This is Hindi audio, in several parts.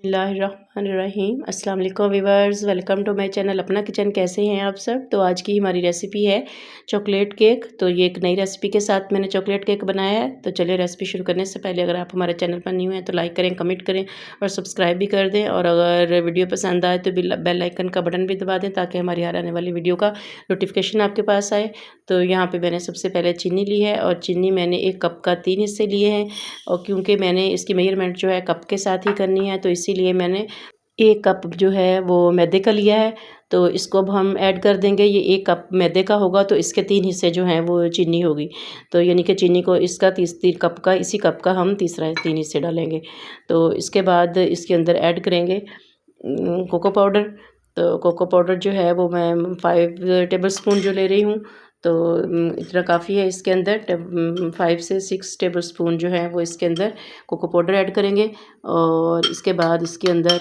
बिस्मिल्लाहिर्रहमानिर्रहीम अस्सलाम वालेकुम viewers, welcome to my channel Apna kitchen. कैसे हैं आप सब। तो आज की हमारी रेसिपी है चॉकलेट केक। तो ये एक नई रेसिपी के साथ मैंने चॉकलेट केक बनाया है। तो चलिए रेसिपी शुरू करने से पहले अगर आप हमारे चैनल पर न्यू हैं तो लाइक करें, कमेंट करें और सब्सक्राइब भी कर दें। और अगर वीडियो पसंद आए तो बेल आइकन का बटन भी दबा दें ताकि हमारी हर आने वाली वीडियो का नोटिफिकेशन आपके पास आए। तो यहाँ पर मैंने सबसे पहले चीनी ली है और चीनी मैंने 1 कप का 3 हिस्से लिए हैं। और क्योंकि मैंने इसकी मेजरमेंट जो है कप के साथ ही करनी है तो इसीलिए मैंने 1 कप जो है वो मैदे का लिया है। तो इसको अब हम ऐड कर देंगे। ये 1 कप मैदे का होगा तो इसके 3 हिस्से जो हैं वो चीनी होगी। तो यानी कि चीनी को इसका 3 कप का, इसी कप का हम तीसरा 3 हिस्से डालेंगे। तो इसके बाद इसके अंदर ऐड करेंगे कोको पाउडर। तो कोको पाउडर जो है वो मैं 5 टेबल स्पून जो ले रही हूँ। तो इतना काफ़ी है। इसके अंदर 5 से 6 टेबल स्पून जो है वो इसके अंदर कोको पाउडर ऐड करेंगे। और इसके बाद इसके अंदर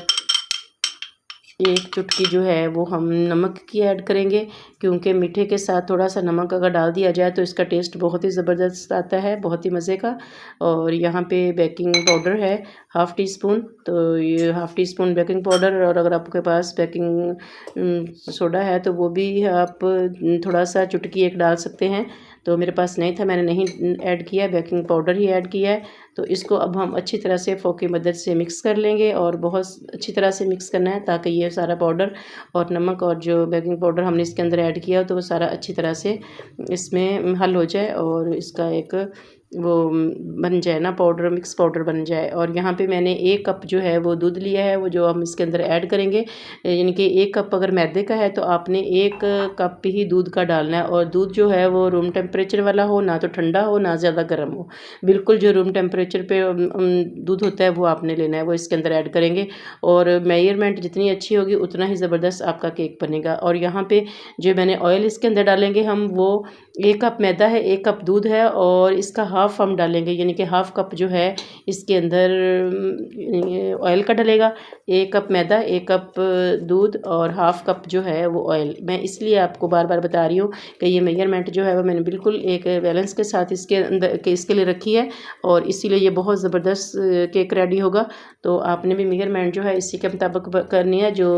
1 चुटकी जो है वो हम नमक की ऐड करेंगे, क्योंकि मीठे के साथ थोड़ा सा नमक अगर डाल दिया जाए तो इसका टेस्ट बहुत ही ज़बरदस्त आता है, बहुत ही मज़े का। और यहाँ पे बेकिंग पाउडर है 1/2 टी स्पून। तो ये 1/2 टी स्पून बेकिंग पाउडर। और अगर आपके पास बेकिंग सोडा है तो वो भी आप थोड़ा सा चुटकी 1 डाल सकते हैं। तो मेरे पास नहीं था, मैंने नहीं ऐड किया, बेकिंग पाउडर ही ऐड किया है। तो इसको अब हम अच्छी तरह से फोक की मदद से मिक्स कर लेंगे और बहुत अच्छी तरह से मिक्स करना है ताकि ये सारा पाउडर और नमक और जो बेकिंग पाउडर हमने इसके अंदर ऐड किया तो वो सारा अच्छी तरह से इसमें हल हो जाए और इसका एक वो बन जाए ना, पाउडर, मिक्स पाउडर बन जाए। और यहाँ पे मैंने 1 कप जो है वो दूध लिया है, वो जो हम इसके अंदर ऐड करेंगे। यानी कि 1 कप अगर मैदे का है तो आपने 1 कप ही दूध का डालना है। और दूध जो है वो रूम टेम्परेचर वाला हो, ना तो ठंडा हो ना ज़्यादा गर्म हो, बिल्कुल जो रूम टेम्परेचर पे दूध होता है वो आपने लेना है, वो इसके अंदर ऐड करेंगे। और मेजरमेंट जितनी अच्छी होगी उतना ही ज़बरदस्त आपका केक बनेगा। और यहाँ पे जो मैंने ऑयल इसके अंदर डालेंगे हम, वो 1 कप मैदा है, 1 कप दूध है और इसका हाफ़ हम डालेंगे, यानी कि हाफ़ कप जो है इसके अंदर ऑयल का डलेगा। 1 कप मैदा, 1 कप दूध और हाफ़ कप जो है वो ऑयल। मैं इसलिए आपको बार बार बता रही हूँ कि ये मेजरमेंट जो है वो मैंने बिल्कुल एक बैलेंस के साथ इसके अंदर के इसके लिए रखी है और इसीलिए ये बहुत ज़बरदस्त केक रेडी होगा। तो आपने भी मेजरमेंट जो है इसी के मुताबिक करनी है। जो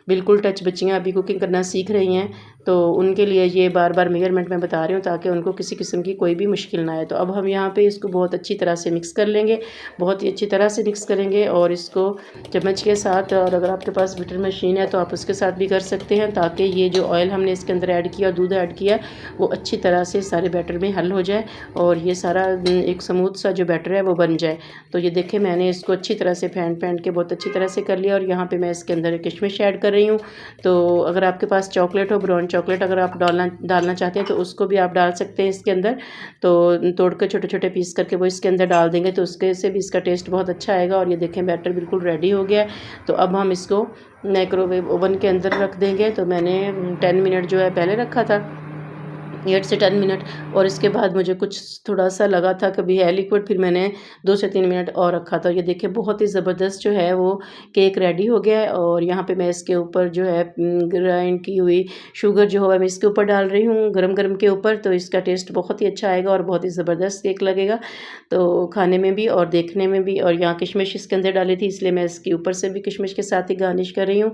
बिल्कुल टच बच्चियाँ अभी कुकिंग करना सीख रही हैं तो उनके लिए ये बार बार मेजरमेंट मैं बता रही हूँ ताकि उनको किसी किस्म की कोई भी मुश्किल ना आए। तो अब हम यहाँ पे इसको बहुत अच्छी तरह से मिक्स कर लेंगे, बहुत ही अच्छी तरह से मिक्स करेंगे। और इसको चम्मच के साथ, और अगर आपके पास बीटर मशीन है तो आप उसके साथ भी कर सकते हैं, ताकि ये जो ऑयल हमने इसके अंदर ऐड किया और दूध ऐड किया वो अच्छी तरह से सारे बैटर में हल हो जाए और ये सारा एक स्मूथ सा जो बैटर है वो बन जाए। तो ये देखें, मैंने इसको अच्छी तरह से फेंट के बहुत अच्छी तरह से कर लिया। और यहाँ पर मैं इसके अंदर किशमिश ऐड कर रही हूँ। तो अगर आपके पास चॉकलेट हो, ब्राउन चॉकलेट अगर आप डालना चाहते हैं तो उसको भी आप डाल सकते हैं इसके अंदर। तो तोड़ कर छोटे छोटे पीस करके वो इसके अंदर डाल देंगे तो उसके से भी इसका टेस्ट बहुत अच्छा आएगा। और ये देखें, बैटर बिल्कुल रेडी हो गया है। तो अब हम इसको माइक्रोवेव ओवन के अंदर रख देंगे। तो मैंने 10 मिनट जो है पहले रखा था, 8 से 10 मिनट। और इसके बाद मुझे कुछ थोड़ा सा लगा था कभी है लिक्विड, फिर मैंने 2 से 3 मिनट और रखा था। ये देखिए बहुत ही ज़बरदस्त जो है वो केक रेडी हो गया है। और यहाँ पे मैं इसके ऊपर जो है ग्राइंड की हुई शुगर जो है मैं इसके ऊपर डाल रही हूँ गरम गरम के ऊपर। तो इसका टेस्ट बहुत ही अच्छा आएगा और बहुत ही ज़बरदस्त केक लगेगा, तो खाने में भी और देखने में भी। और यहाँ किशमिश इसके अंदर डाली थी इसलिए मैं इसके ऊपर से भी किशमिश के साथ ही गार्निश कर रही हूँ।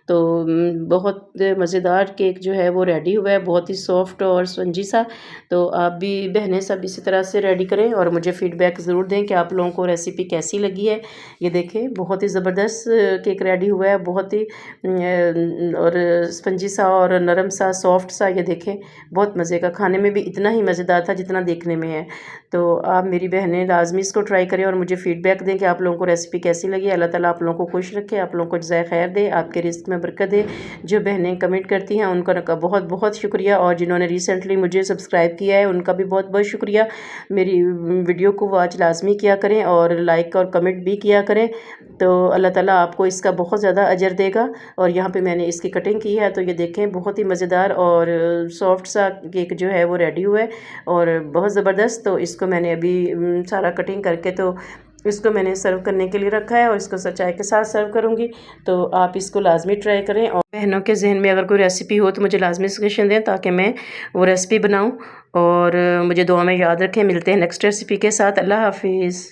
तो बहुत मज़ेदार केक जो है वो रेडी हुआ है, बहुत ही सॉफ्ट और स्पंजी सा। तो आप भी बहनें सब इसी तरह से रेडी करें और मुझे फ़ीडबैक ज़रूर दें कि आप लोगों को रेसिपी कैसी लगी है। ये देखें बहुत ही ज़बरदस्त केक रेडी हुआ है, बहुत ही और स्पंजी सा और नरम सा, सॉफ्ट सा। ये देखें बहुत मज़े का, खाने में भी इतना ही मज़ेदार था जितना देखने में है। तो आप मेरी बहनें लाजमी इसको ट्राई करें और मुझे फ़ीडबैक दें कि आप लोगों को रेसिपी कैसी लगी। अल्लाह ताला आप लोगों को खुश रखे, आप लोगों को जज़ाए खैर दे, आपके रिस्क में बरकत दे। जो बहनें कमेंट करती हैं उनका बहुत बहुत शुक्रिया, और जिन्होंने रिसेंटली मुझे सब्सक्राइब किया है उनका भी बहुत बहुत शुक्रिया। मेरी वीडियो को वॉच लाजमी किया करें और लाइक और कमेंट भी किया करें, तो अल्लाह ताला आपको इसका बहुत ज़्यादा अजर देगा। और यहाँ पे मैंने इसकी कटिंग की है, तो ये देखें बहुत ही मज़ेदार और सॉफ्ट सा केक जो है वो रेडी हुआ है और बहुत ज़बरदस्त। तो इसको मैंने अभी सारा कटिंग करके तो इसको मैंने सर्व करने के लिए रखा है और इसको चाय के साथ सर्व करूँगी। तो आप इसको लाजमी ट्राई करें और बहनों के जहन में अगर कोई रेसिपी हो तो मुझे लाजमी सजेशन दें ताकि मैं वो रेसिपी बनाऊँ। और मुझे दुआ में याद रखें। मिलते हैं नेक्स्ट रेसिपी के साथ। अल्लाह हाफिज़।